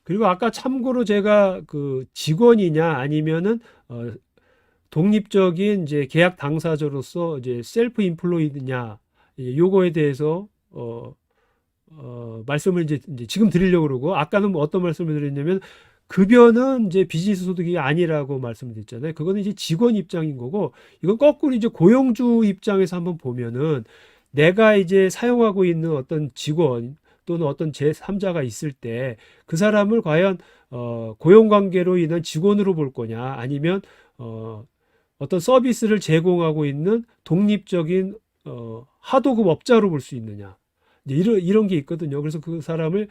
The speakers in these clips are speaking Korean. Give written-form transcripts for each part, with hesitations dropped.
그리고 아까 참고로 제가 그 직원이냐 아니면은 독립적인 이제 계약 당사자로서 이제 셀프 인플로이드냐 요거에 대해서 말씀을 이제 지금 드리려고 그러고, 아까는 뭐 어떤 말씀을 드렸냐면 급여는 이제 비즈니스 소득이 아니라고 말씀을 드렸잖아요. 그거는 이제 직원 입장인 거고, 이건 거꾸로 이제 고용주 입장에서 한번 보면은 내가 이제 사용하고 있는 어떤 직원 또는 어떤 제3자가 있을 때 그 사람을 과연 고용 관계로 인한 직원으로 볼 거냐, 아니면 어, 어떤 서비스를 제공하고 있는 독립적인 하도급 업자로 볼 수 있느냐. 이런 게 있거든요. 그래서 그 사람을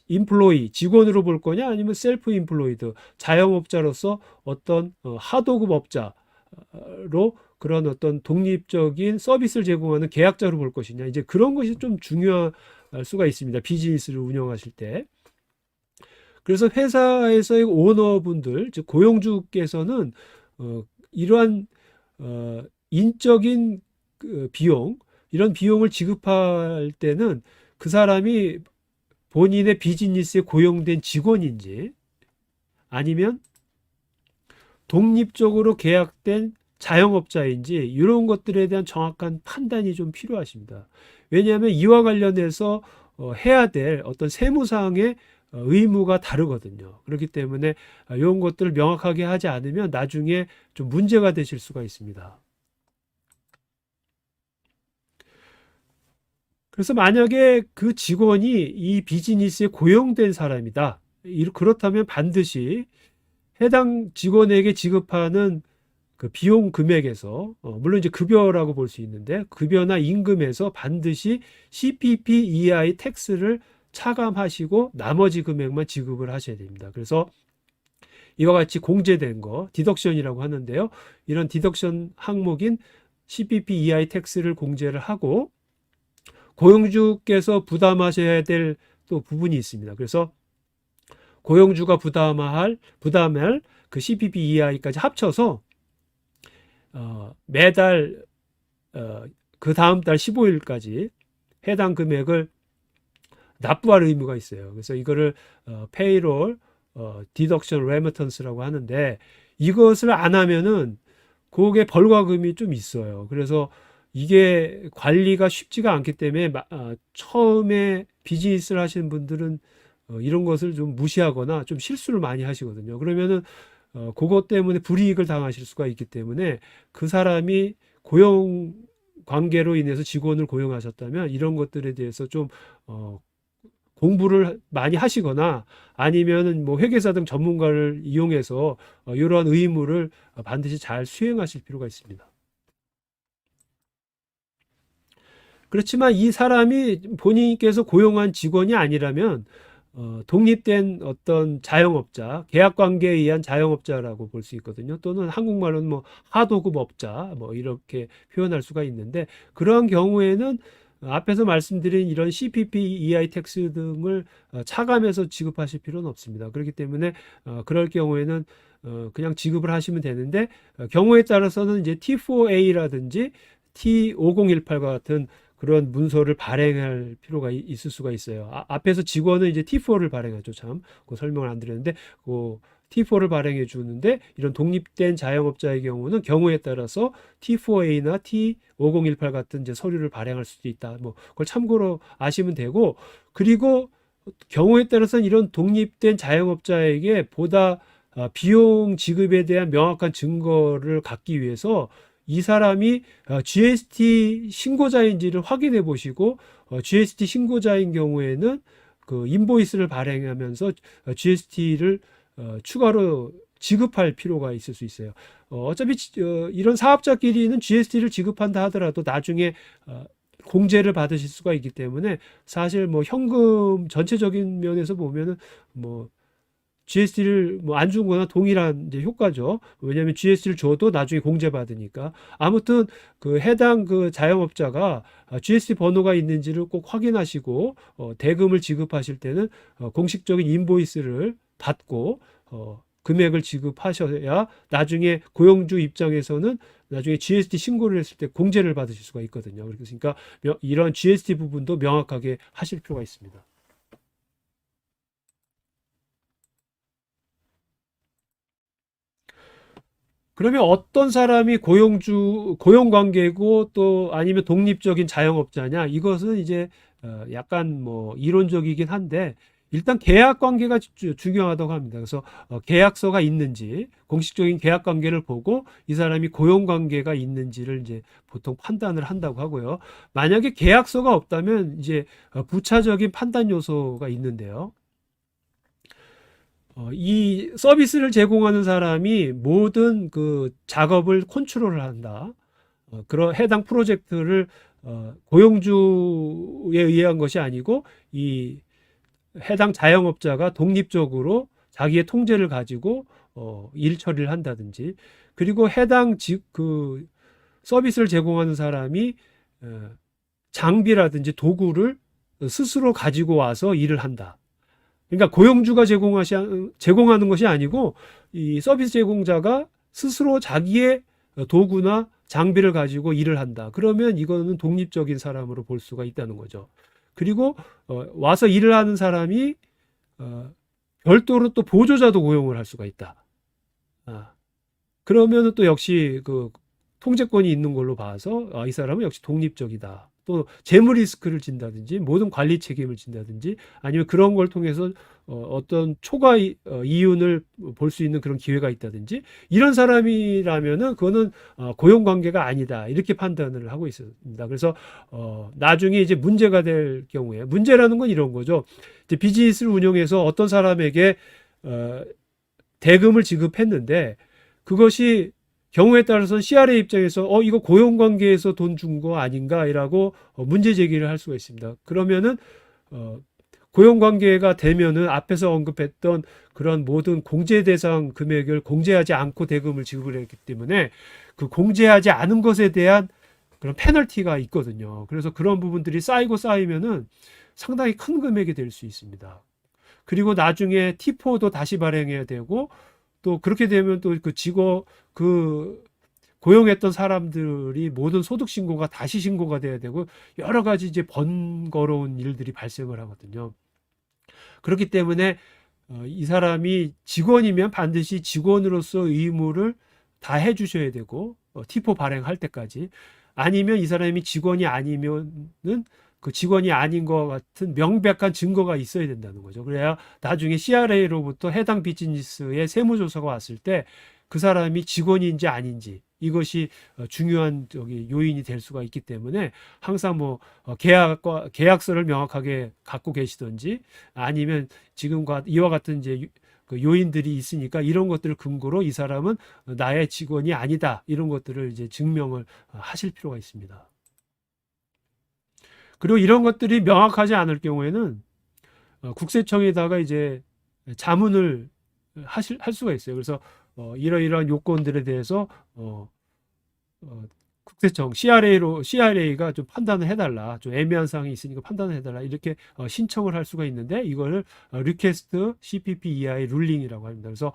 인플로이, 직원으로 볼 거냐, 아니면 셀프 인플로이드, 자영업자로서 어떤 하도급 업자로 그런 어떤 독립적인 서비스를 제공하는 계약자로 볼 것이냐. 이제 그런 것이 좀 중요할 수가 있습니다. 비즈니스를 운영하실 때. 그래서 회사에서의 오너분들, 즉 고용주께서는 이러한 인적인 그 비용, 이런 비용을 지급할 때는 그 사람이 본인의 비즈니스에 고용된 직원인지 아니면 독립적으로 계약된 자영업자인지 이런 것들에 대한 정확한 판단이 좀 필요하십니다. 왜냐하면 이와 관련해서 해야 될 어떤 세무상의 의무가 다르거든요. 그렇기 때문에 이런 것들을 명확하게 하지 않으면 나중에 좀 문제가 되실 수가 있습니다. 그래서 만약에 그 직원이 이 비즈니스에 고용된 사람이다. 그렇다면 반드시 해당 직원에게 지급하는 그 비용 금액에서 물론 이제 급여라고 볼 수 있는데 급여나 임금에서 반드시 CPP EI 텍스를 차감하시고 나머지 금액만 지급을 하셔야 됩니다. 그래서 이와 같이 공제된 거 디덕션이라고 하는데요. 이런 디덕션 항목인 CPP EI 텍스를 공제를 하고 고용주께서 부담하셔야 될 또 부분이 있습니다. 그래서 고용주가 부담할 그 CPP EI까지 합쳐서 매달 그 다음 달 15일까지 해당 금액을 납부할 의무가 있어요. 그래서 이거를 페이롤 디덕션 레미턴스라고 하는데, 이것을 안 하면은 그게 벌과금이 좀 있어요. 그래서 이게 관리가 쉽지가 않기 때문에 처음에 비즈니스를 하시는 분들은 이런 것을 좀 무시하거나 좀 실수를 많이 하시거든요. 그러면은 그것 때문에 불이익을 당하실 수가 있기 때문에 그 사람이 고용 관계로 인해서 직원을 고용하셨다면 이런 것들에 대해서 좀 공부를 많이 하시거나 아니면은 뭐 회계사 등 전문가를 이용해서 이러한 의무를 반드시 잘 수행하실 필요가 있습니다. 그렇지만 이 사람이 본인께서 고용한 직원이 아니라면 독립된 어떤 자영업자, 계약관계에 의한 자영업자라고 볼 수 있거든요. 또는 한국말로는 뭐 하도급 업자, 뭐 이렇게 표현할 수가 있는데, 그러한 경우에는 앞에서 말씀드린 이런 CPP, EI 텍스 등을 차감해서 지급하실 필요는 없습니다. 그렇기 때문에 그럴 경우에는 그냥 지급을 하시면 되는데, 경우에 따라서는 이제 T4A라든지 T5018과 같은 그런 문서를 발행할 필요가 있을 수가 있어요. 앞에서 직원은 이제 T4를 발행하죠. 참, 그 설명을 안 드렸는데, 그 T4를 발행해 주는데, 이런 독립된 자영업자의 경우는 경우에 따라서 T4A나 T5018 같은 이제 서류를 발행할 수도 있다. 뭐, 그걸 참고로 아시면 되고, 그리고 경우에 따라서는 이런 독립된 자영업자에게 보다 비용 지급에 대한 명확한 증거를 갖기 위해서 이 사람이 GST 신고자인지를 확인해 보시고, GST 신고자인 경우에는 그 인보이스를 발행하면서 GST를 추가로 지급할 필요가 있을 수 있어요. 어차피 이런 사업자끼리는 GST를 지급한다 하더라도 나중에 공제를 받으실 수가 있기 때문에 사실 뭐 현금 전체적인 면에서 보면은 뭐 GST를 뭐 안 준 거나 동일한 이제 효과죠. 왜냐하면 GST를 줘도 나중에 공제받으니까. 아무튼 그 해당 그 자영업자가 GST 번호가 있는지를 꼭 확인하시고 대금을 지급하실 때는 공식적인 인보이스를 받고 금액을 지급하셔야 나중에 고용주 입장에서는 나중에 GST 신고를 했을 때 공제를 받으실 수가 있거든요. 그러니까 이런 GST 부분도 명확하게 하실 필요가 있습니다. 그러면 어떤 사람이 고용 관계고 또 아니면 독립적인 자영업자냐? 이것은 이제 약간 뭐 이론적이긴 한데 일단 계약 관계가 중요하다고 합니다. 그래서 계약서가 있는지 공식적인 계약 관계를 보고 이 사람이 고용 관계가 있는지를 이제 보통 판단을 한다고 하고요. 만약에 계약서가 없다면 이제 부차적인 판단 요소가 있는데요. 이 서비스를 제공하는 사람이 모든 그 작업을 컨트롤을 한다. 그런 해당 프로젝트를 고용주에 의한 것이 아니고 이 해당 자영업자가 독립적으로 자기의 통제를 가지고 일 처리를 한다든지 그리고 해당 그 서비스를 제공하는 사람이 장비라든지 도구를 스스로 가지고 와서 일을 한다. 그러니까 고용주가 제공하는 것이 아니고 이 서비스 제공자가 스스로 자기의 도구나 장비를 가지고 일을 한다. 그러면 이거는 독립적인 사람으로 볼 수가 있다는 거죠. 그리고 와서 일을 하는 사람이 별도로 또 보조자도 고용을 할 수가 있다. 그러면은 또 역시 그 통제권이 있는 걸로 봐서 이 사람은 역시 독립적이다. 또 재무 리스크를 진다든지 모든 관리 책임을 진다든지 아니면 그런 걸 통해서 어떤 초과 이윤을 볼 수 있는 그런 기회가 있다든지 이런 사람이라면은 그거는 고용 관계가 아니다 이렇게 판단을 하고 있습니다. 그래서 나중에 이제 문제가 될 경우에 문제라는 건 이런 거죠. 이제 비즈니스를 운영해서 어떤 사람에게 대금을 지급했는데 그것이 경우에 따라서는 CRA 입장에서 이거 고용관계에서 돈 준 거 아닌가라고 문제 제기를 할 수가 있습니다. 그러면은 고용관계가 되면은 앞에서 언급했던 그런 모든 공제 대상 금액을 공제하지 않고 대금을 지급을 했기 때문에 그 공제하지 않은 것에 대한 그런 페널티가 있거든요. 그래서 그런 부분들이 쌓이고 쌓이면은 상당히 큰 금액이 될 수 있습니다. 그리고 나중에 T4도 다시 발행해야 되고 또 그렇게 되면 또 그 고용했던 사람들이 모든 소득 신고가 다시 신고가 돼야 되고 여러 가지 이제 번거로운 일들이 발생을 하거든요. 그렇기 때문에 이 사람이 직원이면 반드시 직원으로서 의무를 다 해주셔야 되고 T4 발행할 때까지 아니면 이 사람이 직원이 아니면은 그 직원이 아닌 것 같은 명백한 증거가 있어야 된다는 거죠. 그래야 나중에 CRA로부터 해당 비즈니스의 세무조사가 왔을 때 그 사람이 직원인지 아닌지 이것이 중요한 요인이 될 수가 있기 때문에 항상 뭐 계약서를 명확하게 갖고 계시든지 아니면 지금과 이와 같은 이제 그 요인들이 있으니까 이런 것들을 근거로 이 사람은 나의 직원이 아니다 이런 것들을 이제 증명을 하실 필요가 있습니다. 그리고 이런 것들이 명확하지 않을 경우에는 국세청에다가 이제 자문을 할 수가 있어요. 그래서 이러이러한 요건들에 대해서 국세청 CRA가 좀 판단을 해달라. 좀 애매한 사항이 있으니까 판단을 해달라. 이렇게 신청을 할 수가 있는데 이거를 Request CPP-EI 룰링이라고 합니다. 그래서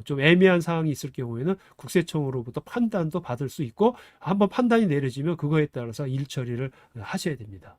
좀 애매한 사항이 있을 경우에는 국세청으로부터 판단도 받을 수 있고 한번 판단이 내려지면 그거에 따라서 일 처리를 하셔야 됩니다.